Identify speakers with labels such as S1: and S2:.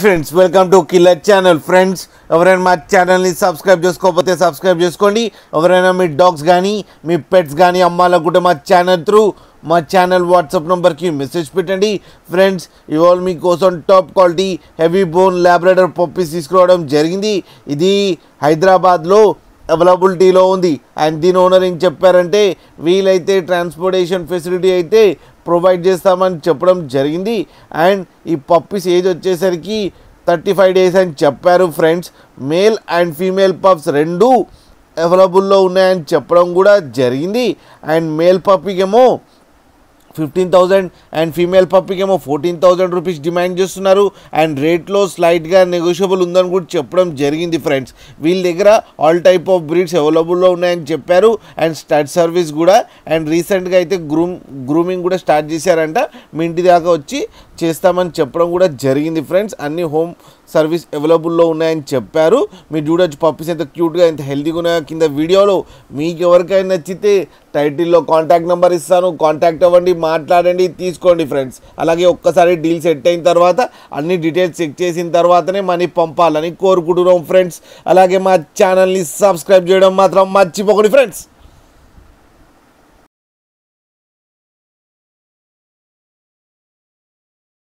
S1: Friends welcome to killer channel. Friends ఎవరైనా మా ఛానల్ని సబ్స్క్రైబ్ చేసుకోకపోతే సబ్స్క్రైబ్ చేసుకోండి. ఎవరైనా మీ డాగ్స్ కానీ మీ పెట్స్ కానీ అమ్మాలనుకుంటే మా ఛానల్ త్రూ మా ఛానల్ వాట్సాప్ నెంబర్కి మెసేజ్ పెట్టండి. ఫ్రెండ్స్ ఇవాళ మీకోసం top quality heavy bone Labrador puppies తీసుకురావడం జరిగింది. ఇది హైదరాబాద్లో అవైలబిలిటీలో ఉంది. అండ్ దీని ఓనర్ ఏం చెప్పారంటే వీలైతే ట్రాన్స్పోర్టేషన్ ఫెసిలిటీ అయితే ప్రొవైడ్ చేస్తామని చెప్పడం జరిగింది. అండ్ ఈ పప్పీస్ ఏజ్ వచ్చేసరికి 35 days అని చెప్పారు. Friends male and female pups రెండు అవైలబుల్లో ఉన్నాయని చెప్పడం కూడా జరిగింది. అండ్ మేల్ పప్పీకేమో 15,000 అండ్ ఫీమేల్ పప్పీకేమో 14,000 రూపీస్ డిమాండ్ చేస్తున్నారు. అండ్ రేట్లో స్లైట్గా నెగోషియబుల్ ఉందని కూడా చెప్పడం జరిగింది. ఫ్రెండ్స్ వీళ్ళ దగ్గర ఆల్ టైప్ ఆఫ్ బ్రీడ్స్ అవైలబుల్లో ఉన్నాయని చెప్పారు. అండ్ స్టడ్ సర్వీస్ కూడా అండ్ రీసెంట్గా అయితే గ్రూమింగ్ కూడా స్టార్ట్ చేశారంట. మీ ఇంటి దాకా వచ్చి చేస్తామని చెప్పడం కూడా జరిగింది. ఫ్రెండ్స్ అన్ని హోమ్ సర్వీస్ అవైలబుల్లో ఉన్నాయని చెప్పారు. మీరు చూడొచ్చు పప్పీస్ ఎంత క్యూట్గా ఎంత హెల్తీగా ఉన్నాయో. కింద వీడియోలో మీకు ఎవరికైనా నచ్చితే టైటిల్లో కాంటాక్ట్ నెంబర్ ఇస్తాను, కాంటాక్ట్ అవ్వండి, మాట్లాడండి, తీసుకోండి. ఫ్రెండ్స్ అలాగే ఒక్కసారి డీల్ సెట్ అయిన తర్వాత అన్ని డీటెయిల్స్ చెక్ చేసిన తర్వాతనే మనీ పంపాలని కోరుకుంటున్నాం. ఫ్రెండ్స్ అలాగే మా ఛానల్ని సబ్స్క్రైబ్ చేయడం మాత్రం మర్చిపోకండి. ఫ్రెండ్స్